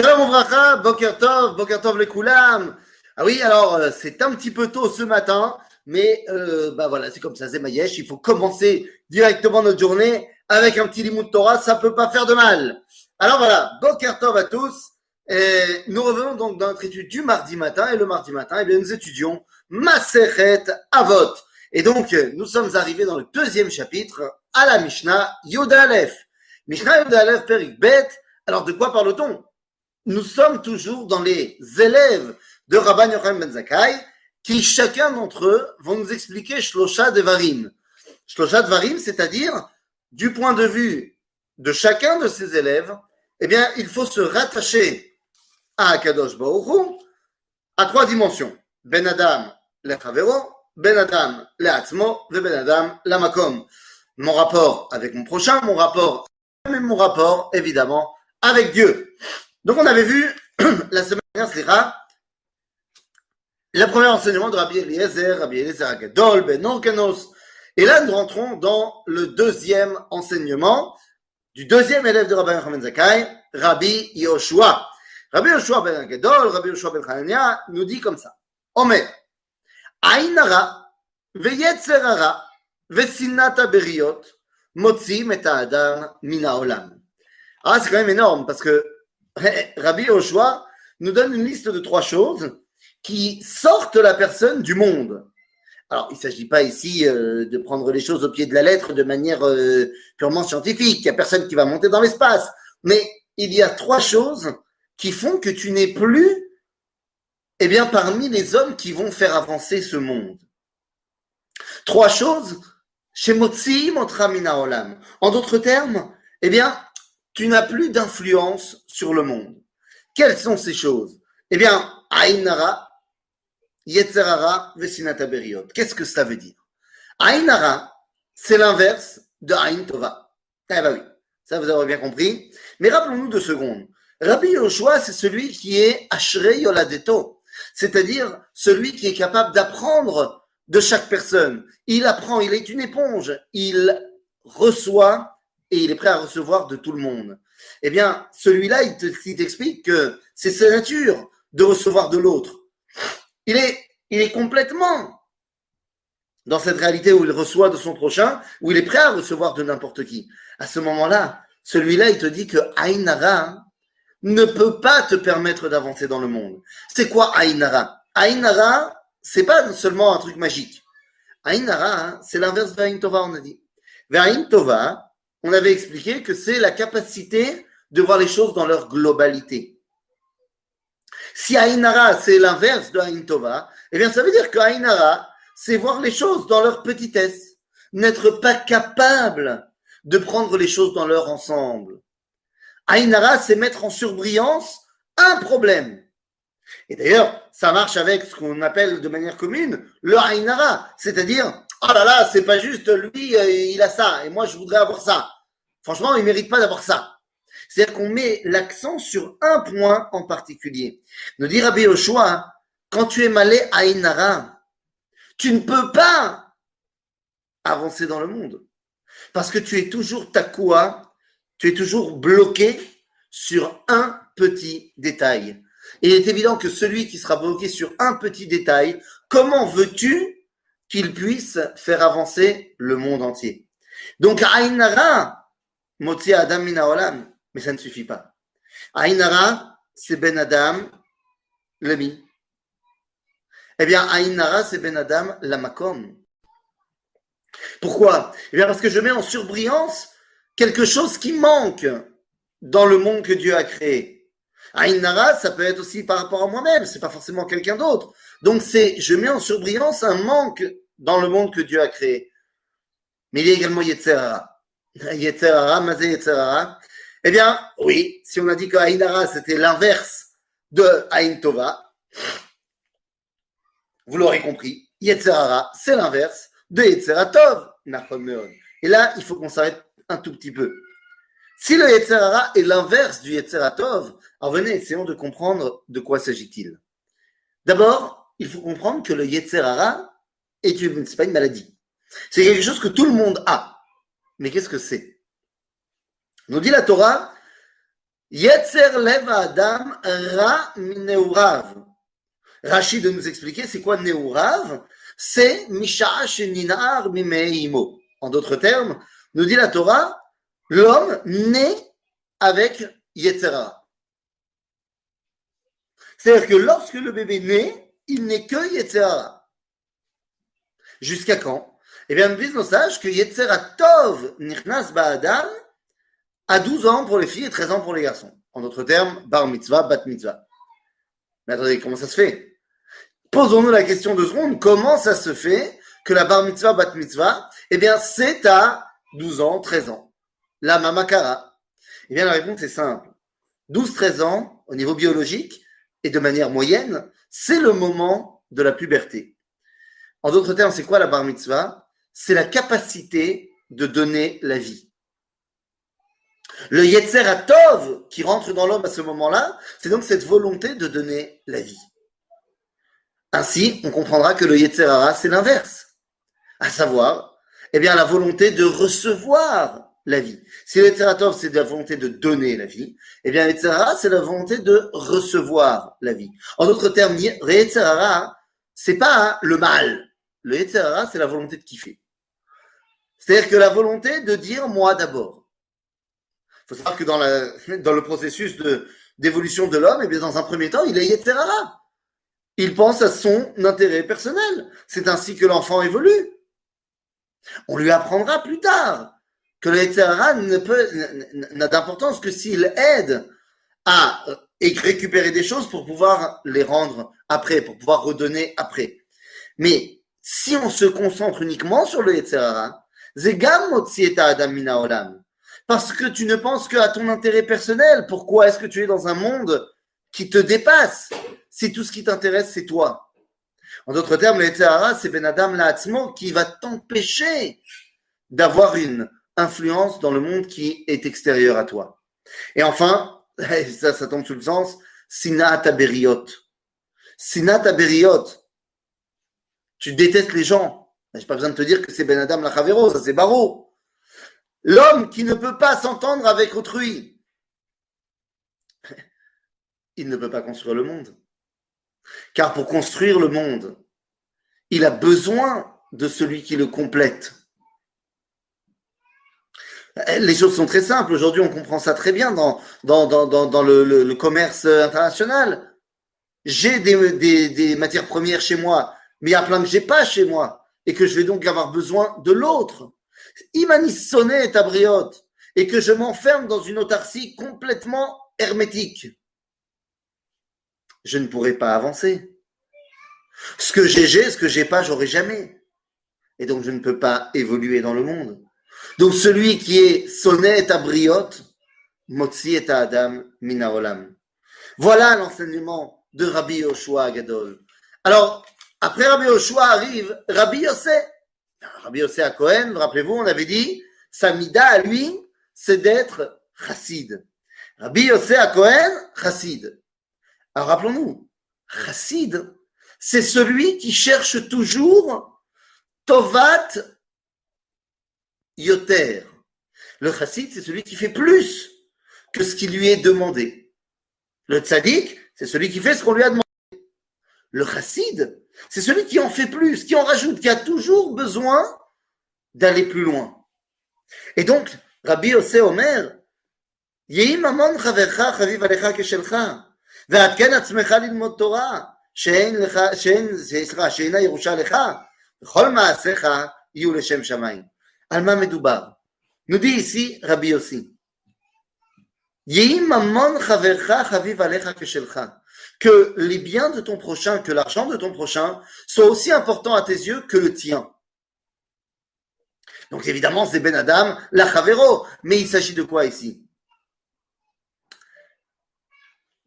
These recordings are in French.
Shalom Ouvracha, Boker Tov les Koulam. Ah oui, alors c'est un petit peu tôt ce matin, mais voilà, c'est comme ça, c'est Mayesh. Il faut commencer directement notre journée avec un petit limud Torah, ça peut pas faire de mal. Alors voilà, Boker Tov à tous. Et nous revenons donc dans notre étude du mardi matin, et le mardi matin, eh bien, nous étudions Masechet Avot. Et donc, nous sommes arrivés dans le deuxième chapitre, à la Mishnah Yoda Aleph. Mishnah Yoda Aleph Perik Bet. Alors, de quoi parle-t-on? Nous sommes toujours dans les élèves de Rabban Yochanan ben Zakkai, qui chacun d'entre eux vont nous expliquer Shlosha Devarim. Shlosha Devarim, c'est-à-dire, du point de vue de chacun de ces élèves, eh bien, il faut se rattacher à Akadosh Baruch Hu à trois dimensions. Ben Adam lechavero, Ben Adam le'atzmo, ve Ben Adam lamakom. Mon rapport avec mon prochain, mon rapport, même mon rapport, évidemment, avec Dieu. Donc, on avait vu la semaine dernière, le premier enseignement de Rabbi Eliezer Agadol, Ben Orkanos. Et là, nous rentrons dans le deuxième enseignement du deuxième élève de Rabbi Yochanan ben Zakkai, Rabbi Yoshua. Rabbi Yoshua ben Agadol, Rabbi Yoshua ben Hanania nous dit comme ça. Omer, Ain hara, ve'yetzer hara, ve'sinat ha'beriot, motzim et ha'adam min ha'olam. Ah, c'est quand même énorme parce que Rabbi Yoshua nous donne une liste de trois choses qui sortent la personne du monde. Alors, il ne s'agit pas ici de prendre les choses au pied de la lettre de manière purement scientifique. Il n'y a personne qui va monter dans l'espace. Mais il y a trois choses qui font que tu n'es plus parmi les hommes qui vont faire avancer ce monde. Trois choses, chez Motzi Motra Mina Olam. En d'autres termes, tu n'as plus d'influence sur le monde. Quelles sont ces choses? Ain hara, Yetzer hara, ve'sinat ha'beriot. Qu'est-ce que ça veut dire? Ain hara, c'est l'inverse de Ain Tova. Eh ben oui, ça vous avez bien compris. Mais rappelons-nous 2 secondes. Rabbi Yoshua, c'est celui qui est Ashrei Yoladeto, c'est-à-dire celui qui est capable d'apprendre de chaque personne. Il apprend, il est une éponge. Il reçoit et il est prêt à recevoir de tout le monde. Celui-là, il t'explique que c'est sa nature de recevoir de l'autre. Il est complètement dans cette réalité où il reçoit de son prochain, où il est prêt à recevoir de n'importe qui. À ce moment-là, celui-là, il te dit que Ain hara ne peut pas te permettre d'avancer dans le monde. C'est quoi Ain hara? Ain hara, c'est pas seulement un truc magique. Ain hara, c'est l'inverse de Ain Tova, on a dit. Vers Ain Tova, on avait expliqué que c'est la capacité de voir les choses dans leur globalité. Si Ain hara, c'est l'inverse de Ain Tova, ça veut dire que Ain hara, c'est voir les choses dans leur petitesse, n'être pas capable de prendre les choses dans leur ensemble. Ain hara, c'est mettre en surbrillance un problème. Et d'ailleurs, ça marche avec ce qu'on appelle de manière commune le Ain hara, c'est-à-dire, oh là là, c'est pas juste, lui, il a ça, et moi, je voudrais avoir ça. Franchement, il mérite pas d'avoir ça. C'est-à-dire qu'on met l'accent sur un point en particulier. Nous dit Rabbi Yoshua, quand tu es malé Ain hara, tu ne peux pas avancer dans le monde. Parce que tu es toujours takoua, tu es toujours bloqué sur un petit détail. Et il est évident que celui qui sera bloqué sur un petit détail, comment veux-tu qu'il puisse faire avancer le monde entier? Donc, Ain hara, motzi adam min ha'olam, mais ça ne suffit pas. Ain hara, c'est Ben Adam, l'ami. Ain hara, c'est Ben Adam, la makom. Pourquoi? Parce que je mets en surbrillance quelque chose qui manque dans le monde que Dieu a créé. Ain hara, ça peut être aussi par rapport à moi-même, c'est pas forcément quelqu'un d'autre. Donc je mets en surbrillance un manque dans le monde que Dieu a créé. Mais il y a également Yetzer hara. Yetzer hara, mazé Yetzer hara. Oui, si on a dit que Ain hara, c'était l'inverse de Ain Tova, vous l'aurez compris, Yetzer hara, c'est l'inverse de Yetzer Tov. Et là, il faut qu'on s'arrête un tout petit peu. Si le Yetzer hara est l'inverse du Yetzer Tov, alors venez, essayons de comprendre de quoi s'agit-il. D'abord, il faut comprendre que le Yetzer hara c'est pas une maladie. C'est quelque chose que tout le monde a. Mais qu'est-ce que c'est? Nous dit la Torah, Yetzer lev adam ra mineurav. Rachid de nous expliquer c'est quoi neurav. C'est misha sheninar mimeimo. En d'autres termes, nous dit la Torah, l'homme naît avec Yetzer hara. C'est-à-dire que lorsque le bébé naît, il n'est que Yetzer hara. Jusqu'à quand? Eh bien, nous disent nos sages que Yetzer Tov nichnas ba'adam à 12 ans pour les filles et 13 ans pour les garçons. En d'autres termes, bar mitzvah, bat mitzvah. Mais attendez, comment ça se fait? Posons-nous la question de secondes, comment ça se fait que la bar mitzvah, bat mitzvah, eh bien, c'est à 12 ans, 13 ans. La mamakara. Eh bien, la réponse est simple. 12-13 ans, au niveau biologique, et de manière moyenne, c'est le moment de la puberté. En d'autres termes, c'est quoi la bar mitzvah? C'est la capacité de donner la vie. Le Yetzer Tov qui rentre dans l'homme à ce moment-là, c'est donc cette volonté de donner la vie. Ainsi, on comprendra que le Yetzer Hara, c'est l'inverse. À savoir, eh bien, la volonté de recevoir la vie. Si le Yetzer Tov, c'est la volonté de donner la vie, eh bien, le Yetzer Hara, c'est la volonté de recevoir la vie. En d'autres termes, le Yetzer Hara, c'est pas le mal. Le Yetzer Hara, c'est la volonté de kiffer. C'est-à-dire que la volonté de dire moi d'abord. Il faut savoir que dans le processus d'évolution de l'homme, eh bien, dans un premier temps, il est Yetzer Hara. Il pense à son intérêt personnel. C'est ainsi que l'enfant évolue. On lui apprendra plus tard que le Yetzer Hara n'a d'importance que s'il aide à récupérer des choses pour pouvoir les rendre après, pour pouvoir redonner après. Mais si on se concentre uniquement sur le Yetzer Hara, Zegam motzi et adam mina olam. Parce que tu ne penses qu'à ton intérêt personnel. Pourquoi est-ce que tu es dans un monde qui te dépasse si tout ce qui t'intéresse, c'est toi? En d'autres termes, le Yetzer Hara, c'est Ben Adam La'atzmo qui va t'empêcher d'avoir une influence dans le monde qui est extérieur à toi. Et enfin, ça tombe sous le sens, Sinat Aberiot. Sinat Aberiot. Tu détestes les gens. Je n'ai pas besoin de te dire que c'est Ben Adam Lachavero, ça c'est Barreau. L'homme qui ne peut pas s'entendre avec autrui, il ne peut pas construire le monde. Car pour construire le monde, il a besoin de celui qui le complète. Les choses sont très simples. Aujourd'hui, on comprend ça très bien dans le commerce international. J'ai des matières premières chez moi, mais il y a plein que j'ai pas chez moi et que je vais donc avoir besoin de l'autre. Imani sonné est abriote et que je m'enferme dans une autarcie complètement hermétique, je ne pourrai pas avancer. Ce que j'ai, ce que j'ai pas, j'aurai jamais. Et donc, je ne peux pas évoluer dans le monde. Donc, celui qui est sonné est abriote, motzi et adam mina olam. Voilà l'enseignement de Rabbi Yoshua Gadol. Alors, après Rabbi Yoshua arrive Rabbi Yossé. Rabbi Yossé à Cohen, rappelez-vous, on avait dit, sa mida à lui, c'est d'être chassid. Rabbi Yossé à Cohen, chassid. Alors rappelons-nous, chassid, c'est celui qui cherche toujours tovat yoter. Le chassid, c'est celui qui fait plus que ce qui lui est demandé. Le tzaddik, c'est celui qui fait ce qu'on lui a demandé. Le chassid, c'est celui qui en fait plus, qui en rajoute, qui a toujours besoin d'aller plus loin. Et donc, Rabbi Yossé Omer, Yehi mamon chavercha chaviv alecha keshelcha, ועדכן עצמך ללמוד תורה, שאינה ירושה לך, וכל מעשיך יהיו לשם שמיים. על מה מדובר? nous dit ici Rabbi Yossi, Yehi mamon chavercha chaviv alecha keshelcha, que les biens de ton prochain, que l'argent de ton prochain soient aussi importants à tes yeux que le tien. Donc évidemment, c'est Ben Adam, la Chavero. Mais il s'agit de quoi ici?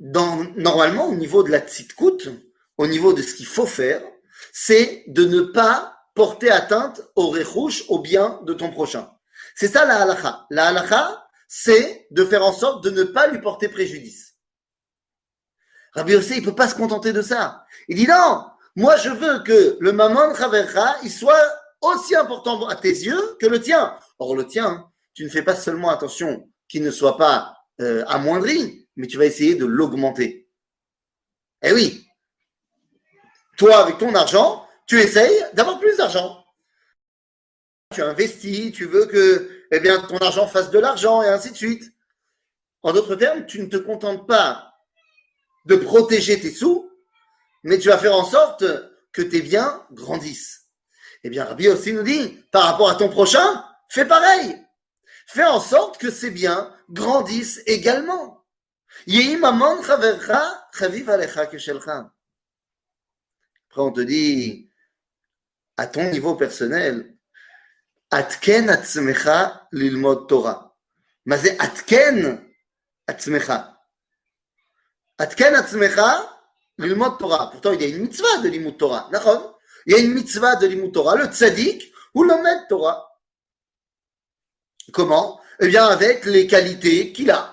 Normalement, au niveau de la tzidkout, au niveau de ce qu'il faut faire, c'est de ne pas porter atteinte au rechouch, au bien de ton prochain. C'est ça la halakha. La halakha, c'est de faire en sorte de ne pas lui porter préjudice. Rabbi Yossé, il ne peut pas se contenter de ça. Il dit non, moi je veux que le mamon chavercha, il soit aussi important à tes yeux que le tien. Or le tien, tu ne fais pas seulement attention qu'il ne soit pas amoindri, mais tu vas essayer de l'augmenter. Eh oui, toi, avec ton argent, tu essayes d'avoir plus d'argent. Tu investis, tu veux que eh bien, ton argent fasse de l'argent, et ainsi de suite. En d'autres termes, tu ne te contentes pas de protéger tes sous, mais tu vas faire en sorte que tes biens grandissent. Eh bien, Rabbi aussi nous dit, par rapport à ton prochain, fais pareil. Fais en sorte que ces biens grandissent également. Yehi mamon chavercha chaviv alecha keshelcha. Après, on te dit, à ton niveau personnel, atken atzmecha lilmod Torah. Mais c'est atken atzmecha. Atken atzmecha lilmod Torah. Pourtant, il y a une mitzvah de limud Torah. D'accord? Il y a une mitzvah de limud Torah, le tzaddik ou l'omed Torah. Comment? Eh bien, avec les qualités qu'il a.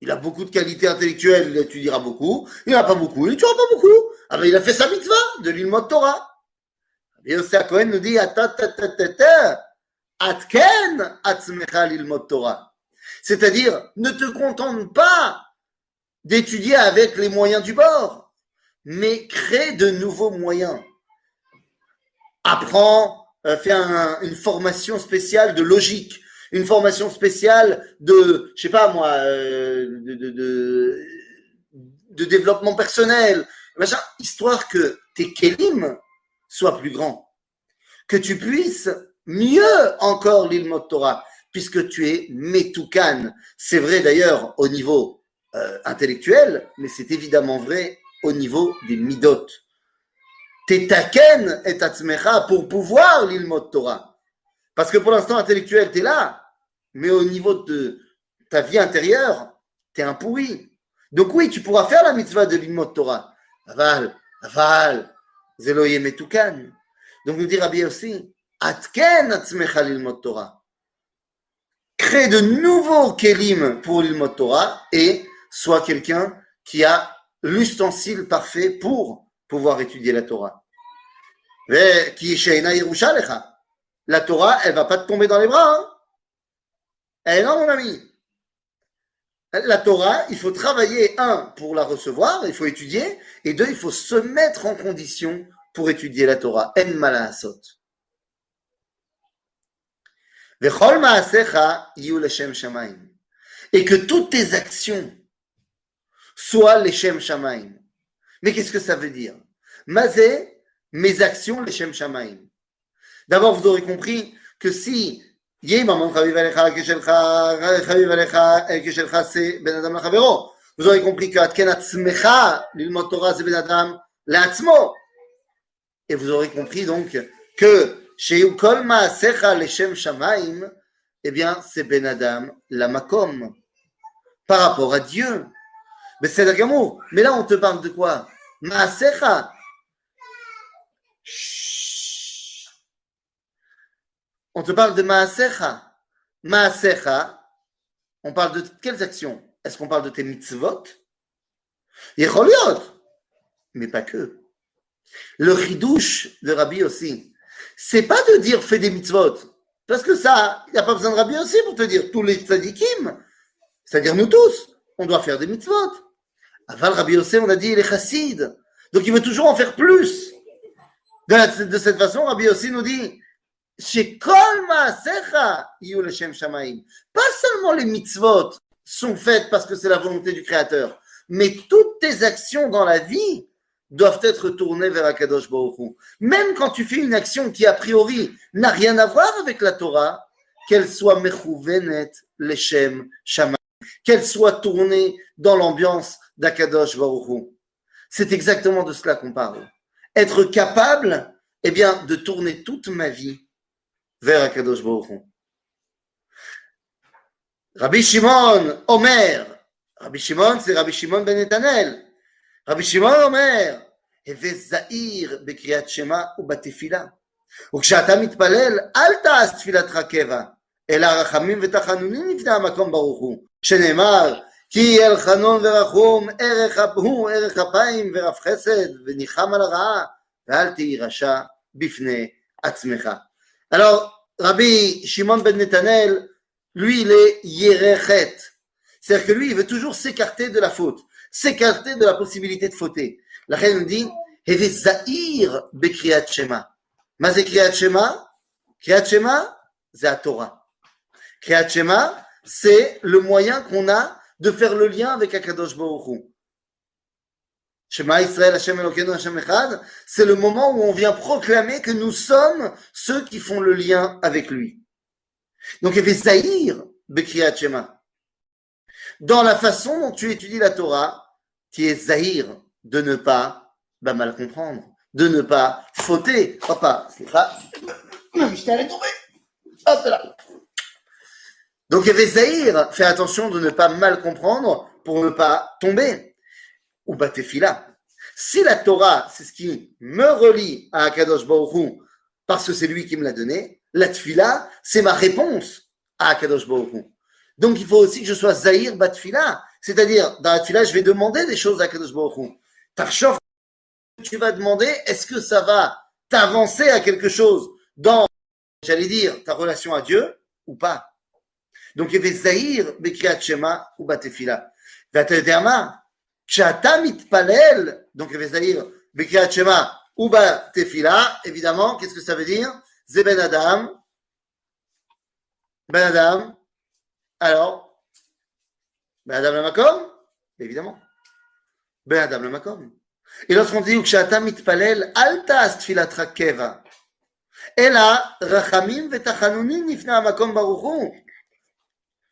Il a beaucoup de qualités intellectuelles, il étudiera beaucoup. Il n'en a pas beaucoup, il n'étudiera pas beaucoup. Ah ben, il a fait sa mitzvah de l'ilmod Torah. Et Yossi Cohen nous dit, atken atzmecha l'ilmod Torah. C'est-à-dire, ne te contente pas d'étudier avec les moyens du bord, mais crée de nouveaux moyens. Apprends, fais une formation spéciale de logique, une formation spéciale de, je sais pas moi, de développement personnel, machin, histoire que tes kelim soient plus grands, que tu puisses mieux encore l'ilmod Torah, puisque tu es metoukan. C'est vrai d'ailleurs au niveau intellectuel, mais c'est évidemment vrai au niveau des midot. Tetaken et atzmecha pour pouvoir l'ilmod Torah. Parce que pour l'instant intellectuel, tu es là, mais au niveau de ta vie intérieure, tu es un pourri. Donc oui, tu pourras faire la mitzvah de l'ilmod Torah. Aval, zelo yemetukan. Donc nous dit Rabbi aussi, atken atzmecha l'ilmod Torah. Crée de nouveaux kelim pour l'ilmod Torah et sois quelqu'un qui a l'ustensile parfait pour pouvoir étudier la Torah. La Torah, elle ne va pas te tomber dans les bras. Hein. Eh non, mon ami. La Torah, il faut travailler, un, pour la recevoir, il faut étudier, et deux, il faut se mettre en condition pour étudier la Torah. En malaasot. Vechol maasecha yu leshem shamayim. Et que toutes tes actions soient leshem shamayim. Mais qu'est-ce que ça veut dire? Mazé, mes actions leshem shamayim. D'abord, vous aurez compris que si Yehi mamon chaviv alecha keshelcha c'est ben adam lachavero. Vous aurez compris que atken atzmecha l'ilmod Torah c'est ben adam la'atzmo. Et vous aurez compris donc que sheyu kol ma'asecha leshem shamayim, eh bien c'est ben adam la makom par rapport à Dieu. Mais c'est d'amour. Mais là on te parle de quoi? Ma'asecha. On te parle de Maasecha. Maasecha, on parle de quelles actions? Est-ce qu'on parle de tes mitzvot? Yecholiot, mais pas que. Le chidouche de Rabbi aussi, c'est pas de dire fais des mitzvot, parce que ça, il n'y a pas besoin de Rabbi aussi pour te dire tous les tzadikim, c'est-à-dire nous tous, on doit faire des mitzvot. Aval Rabbi aussi, on a dit il est chassid, donc il veut toujours en faire plus. De cette façon, Rabbi aussi nous dit Shekol maasecha yu leshem shamayim. Pas seulement les mitzvot sont faites parce que c'est la volonté du Créateur, mais toutes tes actions dans la vie doivent être tournées vers Akadosh Baruch Hu. Même quand tu fais une action qui a priori n'a rien à voir avec la Torah, qu'elle soit mechouvenet leshem shamayim, qu'elle soit tournée dans l'ambiance d'Akadosh Baruch Hu. C'est exactement de cela qu'on parle. Être capable, eh bien, de tourner toute ma vie vers Akadosh Baruch Hu. Rabbi Shimon Omer, Rabbi Shimon c'est Rabbi Shimon ben Netanel. Rabbi Shimon Omer, הווה זהיר בקריאת שמע ובתפילה. וכשאתה מתפלל, אל תעש תפילתך קבע, אלא רחמים ותחנונים לפני המקום ברוך הוא, שנאמר, כי אל חנון ורחום, הוא ערך אפיים ורב חסד, וניחם על הרעה, ואל תהי רשע בפני עצמך. Alors, Rabbi Shimon ben Netanel, lui, il est Yerechet. C'est-à-dire que lui, il veut toujours s'écarter de la faute, s'écarter de la possibilité de fauter. La reine nous dit, Heve Zahir Bekriyat Shema. Mazé Kriyat Shema? Kriyat Shema, c'est la Torah. Kriyat Shema, c'est le moyen qu'on a de faire le lien avec Akadosh Baruch Hu. Shema Israël, Hashem Elokeinu, Hashem Echad, c'est le moment où on vient proclamer que nous sommes ceux qui font le lien avec lui. Donc, Heve Zahir Bekriyat Shema. Dans la façon dont tu étudies la Torah, tu es zahir de ne pas mal comprendre, de ne pas fauter. Papa, c'est pas. Je t'allais tomber. Hop là. Donc, il y avait zahir, fais attention de ne pas mal comprendre pour ne pas tomber. Ou batefila. Si la Torah, c'est ce qui me relie à Akadosh Baruch Hu, parce que c'est lui qui me l'a donné, la tfila, c'est ma réponse à Akadosh Baruch Hu. Donc, il faut aussi que je sois zahir batfila. C'est-à-dire, dans la tfila, je vais demander des choses à Akadosh Baruch Hu. Tarchof, tu vas demander, est-ce que ça va t'avancer à quelque chose dans, j'allais dire, ta relation à Dieu ou pas? Donc, il y avait zahir bekriyat shema ou batefila. Vatederma, kshata mitpalel, donc il y avait zahir bekriyat shema ou batefila, évidemment, qu'est-ce que ça veut dire? Ze ben Adam. Ben Adam. Alors, Ben Adam la Makom? Évidemment. Ben Adam la Makom. Et lorsqu'on dit Ukshata mitpalel, al ta'as tfilatra keva. Ela rachamim v'tachanunim nifna makom baruch hu.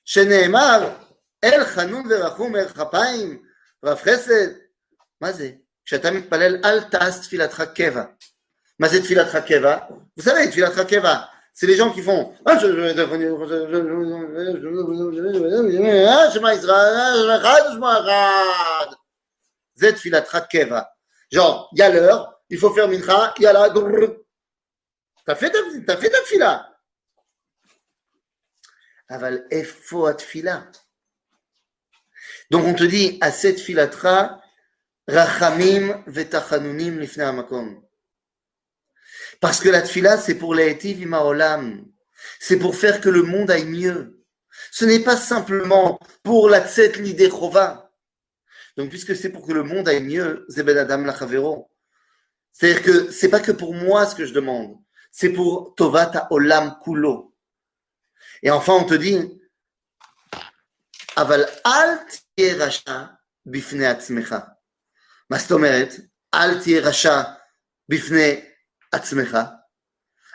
שנאמר, אל חנון ורחום אל כפיים רב חסד. מה זה? כשאתה מתפלל אל תעש תפילתך קבע. מה זה תפילתך קבע? Vous savez, תפילתך קבע, c'est les gens qui font שמע ישראל, שמע אחד ושמע אחד. זה תפילתך קבע. Genre, il y a l'heure, il faut faire mincha, il y a la... T'as fait ta tfila. Aval efo atfila. Donc on te dit à cette filatra rachamim vetachanunim lifnei hamakom. Parce que la tfila c'est pour l'etiv im haolam, c'est pour faire que le monde aille mieux. Ce n'est pas simplement pour la tzet lidei chova. Donc puisque c'est pour que le monde aille mieux, ze ben adam lachavero. C'est-à-dire que c'est pas que pour moi ce que je demande, c'est pour tovat haolam kulo. Et enfin, on te dit, Aval al tiye rasha bifnei atzmecha. Ma זאת אומרת, al tiye rasha bifnei atzmecha.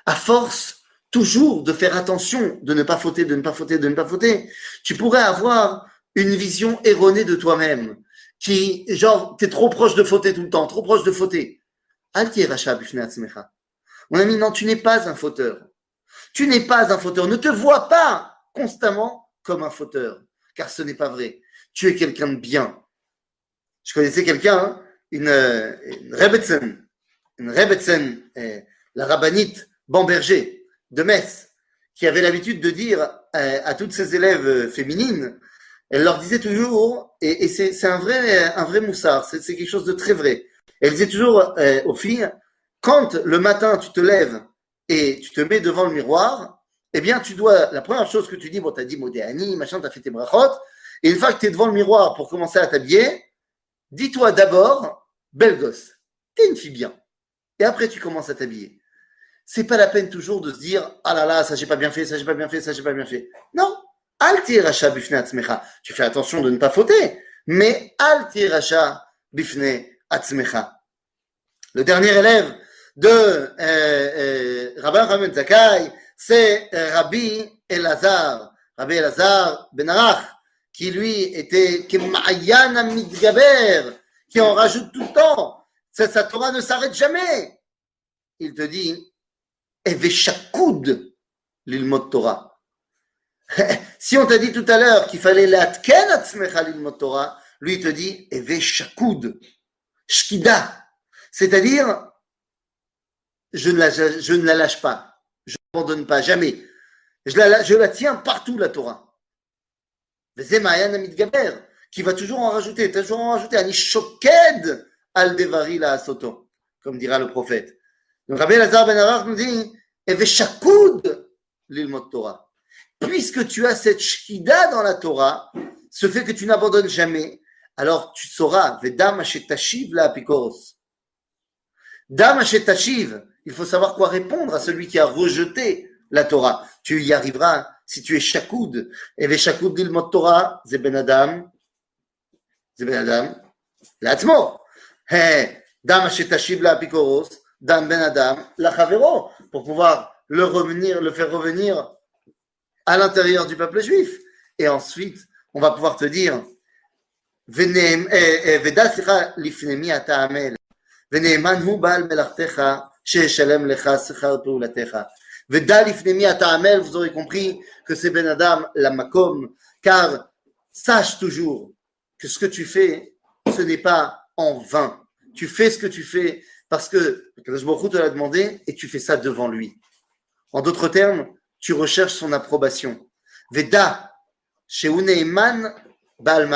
À force toujours de faire attention, de ne pas fauter, de ne pas fauter, de ne pas fauter, tu pourrais avoir une vision erronée de toi-même, qui, genre, t'es trop proche de fauter tout le temps, trop proche de fauter. Al tiye rasha bifnei atzmecha. Mon ami, non, tu n'es pas un fauteur. Tu n'es pas un fauteur. Ne te vois pas constamment comme un fauteur, car ce n'est pas vrai. Tu es quelqu'un de bien. Je connaissais quelqu'un, hein, une Rebbetzin, la rabbinite Bamberger de Metz, qui avait l'habitude de dire à toutes ses élèves féminines, elle leur disait toujours, et c'est un vrai moussard, c'est quelque chose de très vrai. Elle disait toujours aux filles, quand le matin tu te lèves et tu te mets devant le miroir, eh bien, tu dois, la première chose que tu dis, bon, t'as dit Modéani, machin, t'as fait tes brachot, et une fois que tu es devant le miroir pour commencer à t'habiller, dis-toi d'abord, belle gosse, t'es une fille bien. Et après, tu commences à t'habiller. C'est pas la peine toujours de se dire, ah là là, ça j'ai pas bien fait, ça j'ai pas bien fait, ça j'ai pas bien fait. Non. Al tirasha bifnei atzmecha. Tu fais attention de ne pas fauter, mais al tirasha bifnei atzmecha. Le dernier élève de Rabbi Hamed Zakkai, c'est Rabbi Elazar Ben Arach, qui lui était Kemayan Amidgaber, qui en rajoute tout le temps. Sa Torah ne s'arrête jamais. Il te dit, Eveshakoud l'ilmot Torah. Si on t'a dit tout à l'heure qu'il fallait l'atken atzmecha l'ilmot Torah, lui il te dit, Eveshakoud, shkida, c'est-à-dire, je ne la lâche pas. Je ne l'abandonne pas, jamais. Je la tiens partout, la Torah. Qui va toujours en rajouter, Ani shoked al devari la asoto, comme dira le prophète. Donc Rabbi Elazar ben Arach nous dit, Eveshakoud l'ilmot Torah. Puisque tu as cette shkida dans la Torah, ce fait que tu n'abandonnes jamais, alors tu sauras, Vedam Ashetashiv la Apikoros. Dam Ashetashiv, il faut savoir quoi répondre à celui qui a rejeté la Torah. Tu y arriveras si tu es Shakoud. Et Veshakoud Lilmot Torah, c'est Ben Adam, l'Atmo. Dam Ashetashiv la Apikoros, Dam Ben Adam, la Chavero, pour pouvoir le faire revenir à l'intérieur du peuple juif. Et ensuite, on va pouvoir te dire, Veda Sicha Lifnemi Ata Amel, Veneeman Hu Baal Melachtecha, Sheshalem Lecha Sechar Peulatecha. Veda Lifnemi Ata Amel, vous aurez compris que c'est Ben Adam la Makom, car sache toujours que ce que tu fais, ce n'est pas en vain. Tu fais ce que tu fais parce que Kadosh Baruch Hu te l'a demandé et tu fais ça devant lui. En d'autres termes, tu recherches son approbation. Veda, Shehu Neeman Baal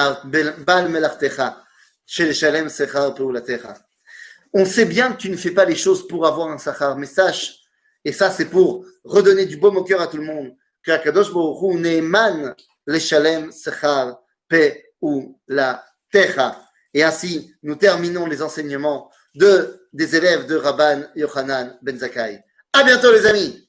Melachtecha, Sheshalem Sechar Peulatecha. On sait bien que tu ne fais pas les choses pour avoir un sachar, mais sache, et ça c'est pour redonner du baume au cœur à tout le monde, que Akadosh Baruch Hu Neeman Leshalem Sechar Peulatecha. Et ainsi, nous terminons les enseignements des élèves de Rabban Yochanan Ben Zakkai. À bientôt les amis!